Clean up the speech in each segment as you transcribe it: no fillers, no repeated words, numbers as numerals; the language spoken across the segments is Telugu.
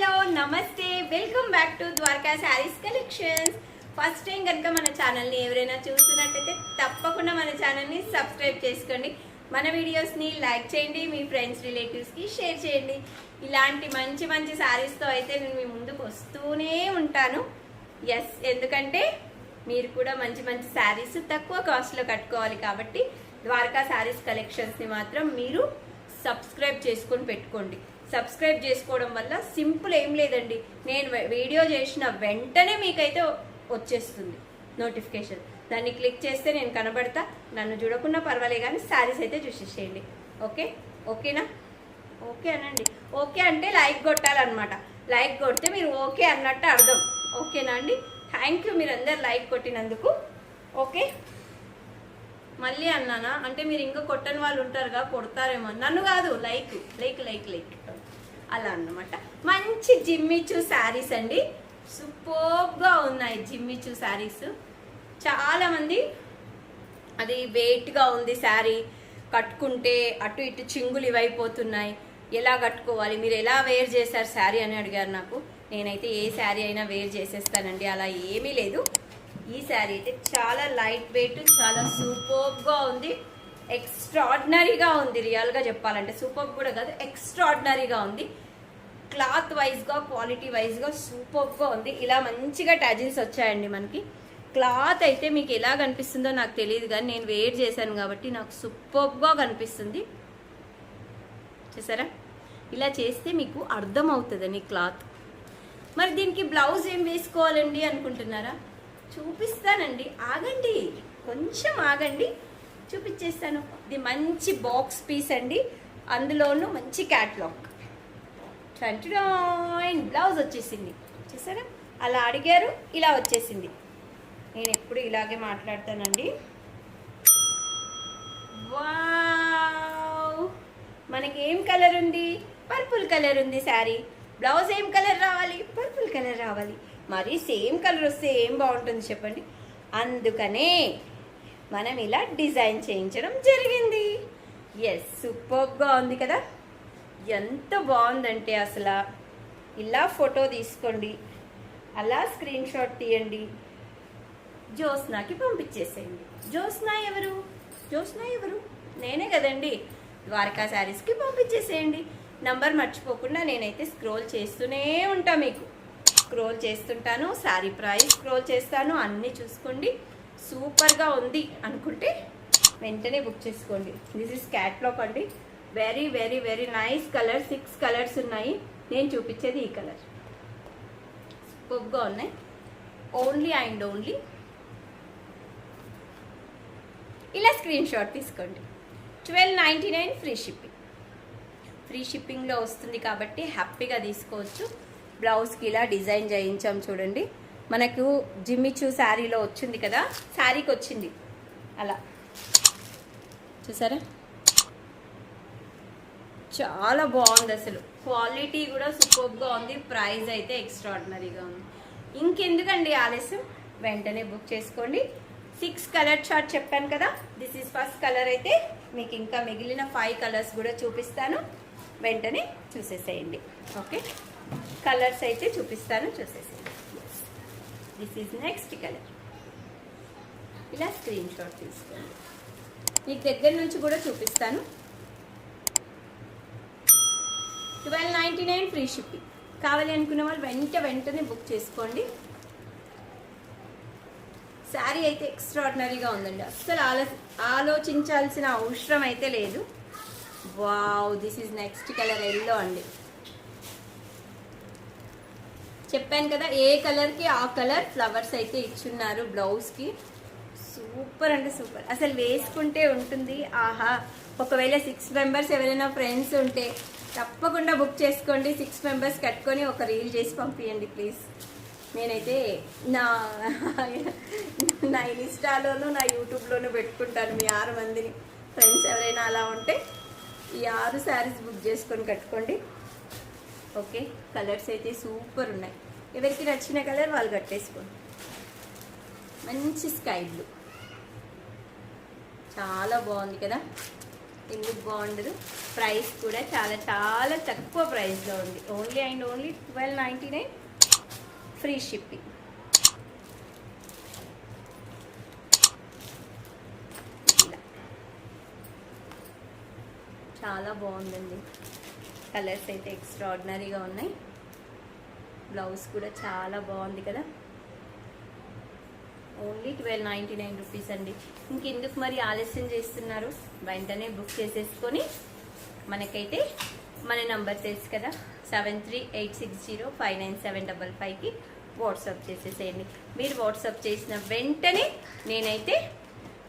హలో నమస్తే welcome back to Dwaraka sarees collections. First time కనుక మన ఛానల్ని ఎవరైనా చూస్తున్నట్టయితే తప్పకుండా మన ఛానల్ని సబ్స్క్రైబ్ చేసుకోండి. మన వీడియోస్ని లైక్ చేయండి, మీ ఫ్రెండ్స్ రిలేటివ్స్కి షేర్ చేయండి. ఇలాంటి మంచి మంచి శారీస్తో అయితే నేను మీ ముందుకు వస్తూనే ఉంటాను. ఎస్, ఎందుకంటే మీరు కూడా మంచి మంచి శారీస్ తక్కువ కాస్ట్లో కట్టుకోవాలి కాబట్టి ద్వారకా శారీస్ కలెక్షన్స్ని మాత్రం మీరు సబ్స్క్రైబ్ చేసుకొని పెట్టుకోండి. సబ్స్క్రైబ్ చేసుకోవడం వల్ల సింపుల్ ఏం లేదండి, నేను వీడియో చేసిన వెంటనే మీకైతే వచ్చేస్తుంది నోటిఫికేషన్. దాన్ని క్లిక్ చేస్తే నేను కనబడతా. నన్ను చూడకుండా పర్వాలేదు కానీ శారీస్ అయితే చూసేసేయండి. ఓకేనా? ఓకే అనండి. ఓకే అంటే లైక్ కొట్టాలన్నమాట. లైక్ కొడితే మీరు ఓకే అన్నట్టు అర్థం. ఓకేనా అండి? థ్యాంక్ యూ మీరందరు లైక్ కొట్టినందుకు. ఓకే, మళ్ళీ అన్నానా అంటే మీరు ఇంకా కొట్టని వాళ్ళు ఉంటారుగా, కొడతారేమో. నన్ను కాదు, లైక్ లైక్ లైక్ లైక్ అలా అన్నమాట. మంచి జిమ్మిచూ శారీస్ అండి, సూపర్గా ఉన్నాయి జిమ్మిచూ శారీస్. చాలామంది అది వెయిట్గా ఉంది శారీ, కట్టుకుంటే అటు ఇటు చింగులు ఇవైపోతున్నాయి, ఎలా కట్టుకోవాలి, మీరు ఎలా వేర్ చేశారు శారీ అని అడిగారు నాకు. నేనైతే ఏ శారీ అయినా వేర్ చేసేస్తానండి, అలా ఏమీ లేదు. ఈ శారీ అయితే చాలా లైట్ వెయిట్, చాలా సూపర్గా ఉంది, ఎక్స్ట్రాడినరీగా ఉంది. రియల్గా చెప్పాలంటే సూపర్ కూడా కాదు, ఎక్స్ట్రాడినరీగా ఉంది. క్లాత్ వైజ్గా, క్వాలిటీ వైజ్గా సూపర్గా ఉంది. ఇలా మంచిగా టజిల్స్ వచ్చాయండి మనకి. క్లాత్ అయితే మీకు ఎలా కనిపిస్తుందో నాకు తెలియదు కానీ నేను వేర్ చేశాను కాబట్టి నాకు సూపర్గా కనిపిస్తుంది. చూసారా? ఇలా చేస్తే మీకు అర్థమవుతుందని క్లాత్. మరి దీనికి బ్లౌజ్ ఏం వేసుకోవాలండి అనుకుంటున్నారా? చూపిస్తానండి, ఆగండి, కొంచెం ఆగండి, చూపించేస్తాను. ఇది మంచి బాక్స్ పీస్ అండి, అందులోనూ మంచి క్యాట్లాగ్. బ్లౌజ్ వచ్చేసింది. చూసారా? అలా అడిగారు, ఇలా వచ్చేసింది. నేను ఎప్పుడు ఇలాగే మాట్లాడతానండి. వావ్, మనకి ఏం కలర్ ఉంది? పర్పుల్ కలర్ ఉంది శారీ. బ్లౌజ్ ఏం కలర్ రావాలి? పర్పుల్ కలర్ రావాలి. మరి సేమ్ కలర్ వస్తే ఏం బాగుంటుంది చెప్పండి? అందుకనే మనం ఇలా డిజైన్ చేయించడం జరిగింది. ఎస్, సూపర్గా ఉంది కదా? ఎంత బాగుందంటే అసలు. ఇలా ఫోటో తీసుకోండి, అలా స్క్రీన్ షాట్ తీయండి, జ్యోత్స్నాకి పంపించేసేయండి. జ్యోత్స్నా ఎవరు? జ్యోత్స్నా ఎవరు? నేనే కదండి. ద్వారకా శారీస్కి పంపించేసేయండి. నంబర్ మర్చిపోకుండా నేనైతే స్క్రోల్ చేస్తూనే ఉంటా, మీకు స్క్రోల్ చేస్తుంటాను, శారీ ప్రైస్ స్క్రోల్ చేస్తాను, అన్నీ చూసుకోండి. సూపర్గా ఉంది అనుకుంటే వెంటనే బుక్ చేసుకోండి. దిస్ ఇస్ క్యాట్లాగ్ అండి. Very very very nice colour. 6 colours ఉన్నాయి. నేను చూపించేది ఈ కలర్. సూపర్గా ఉన్నాయి. ఓన్లీ అండ్ ఓన్లీ ఇలా స్క్రీన్ షాట్ తీసుకోండి. 1299 ఫ్రీ షిప్పింగ్. ఫ్రీ షిప్పింగ్లో వస్తుంది కాబట్టి హ్యాపీగా తీసుకోవచ్చు. బ్లౌజ్కి ఇలా డిజైన్ చేయించాం చూడండి. మనకు జిమ్మిచూ శారీలో వచ్చింది కదా, శారీకి వచ్చింది అలా. చూసారా? చాలా బాగుంది అసలు. క్వాలిటీ కూడా సూపర్గా ఉంది. ప్రైస్ అయితే ఎక్స్ట్రాడినరీగా ఉంది. ఇంకెందుకండి ఆలస్యం, వెంటనే బుక్ చేసుకోండి. 6 కలర్ చార్ట్ చెప్పాను కదా, దిస్ ఈజ్ ఫస్ట్ కలర్. అయితే మీకు ఇంకా మిగిలిన 5 కలర్స్ కూడా చూపిస్తాను, వెంటనే చూసేసేయండి. ఓకే, కలర్స్ అయితే చూపిస్తాను, చూసేసేయండి. This is next colour. ఇలా స్క్రీన్ షాట్ తీసుకోండి. మీకు దగ్గర నుంచి కూడా చూపిస్తాను. 1299 ఫ్రీ షిప్పింగ్. కావాలి అనుకున్న వాళ్ళు వెంటనే బుక్ చేసుకోండి. శారీ అయితే ఎక్స్ట్రాడినరీగా ఉందండి, అస్సలు ఆలోచించాల్సిన అవసరం అయితే లేదు. Wow, this is next colour, yellow అండి. చెప్పాను కదా, ఏ కలర్కి ఆ కలర్ ఫ్లవర్స్ అయితే ఇచ్చున్నారు బ్లౌజ్కి. సూపర్ అంటే సూపర్, అసలు వేసుకుంటే ఉంటుంది ఆహా. ఒకవేళ 6 మెంబర్స్ ఎవరైనా ఫ్రెండ్స్ ఉంటే తప్పకుండా బుక్ చేసుకోండి. 6 మెంబర్స్ కట్టుకొని ఒక రీల్ చేసి పంపించండి ప్లీజ్. నేనైతే నా ఇన్స్టాలోను నా యూట్యూబ్లోనూ పెట్టుకుంటాను మీ 6 మందిని. ఫ్రెండ్స్ ఎవరైనా అలా ఉంటే ఈ 6 శారీస్ బుక్ చేసుకొని కట్టుకోండి. ఓకే, కలర్స్ అయితే సూపర్ ఉన్నాయి. ఎవరికి నచ్చిన కలర్ వాళ్ళు కట్టేసుకోండి. మంచి స్కై బ్లూ, చాలా బాగుంది కదా. ఎందుకు బాగుండదు. ప్రైస్ కూడా చాలా చాలా తక్కువ ప్రైస్లో ఉంది. Only and only 12.99 free shipping. చాలా బాగుందండి. కలర్స్ అయితే ఎక్స్ట్రాడినరీగా ఉన్నాయి. బ్లౌజ్ కూడా చాలా బాగుంది కదా. ఓన్లీ 12.99 రూపీస్ అండి. ఇంకెందుకు మరి ఆలస్యం చేస్తున్నారు, వెంటనే బుక్ చేసేసుకొని మనకైతే మన నంబర్ తెలుసు కదా 7386059755కి వాట్సాప్ చేసేసేయండి. మీరు వాట్సాప్ చేసిన వెంటనే నేనైతే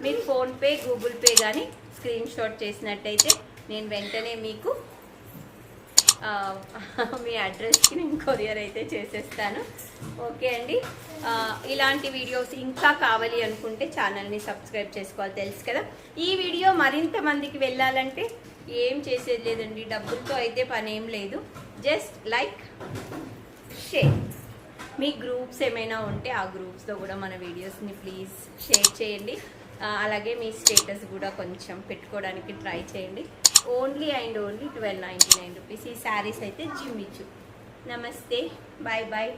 మీరు ఫోన్పే గూగుల్ పే కానీ స్క్రీన్ షాట్ చేసినట్టయితే నేను వెంటనే మీకు మీ అడ్రస్కి నేను కొరియర్ అయితే చేసేస్తాను. ఓకే అండి. ఇలాంటి వీడియోస్ ఇంకా కావాలి అనుకుంటే ఛానల్ని సబ్స్క్రైబ్ చేసుకోవాలి, తెలుసు కదా. ఈ వీడియో మరింత మందికి వెళ్ళాలంటే ఏం చేసేది లేదండి, డబ్బులతో అయితే పని ఏం లేదు. Just like, share. మీ గ్రూప్స్ ఏమైనా ఉంటే ఆ గ్రూప్స్లో కూడా మన వీడియోస్ని ప్లీజ్ షేర్ చేయండి. అలాగే మీ స్టేటస్ కూడా కొంచెం పెట్టుకోవడానికి ట్రై చేయండి. Only and only 12.99 rupees. ఈ శారీస్ అయితే జిమ్మిచ్చు. నమస్తే, బాయ్ బాయ్.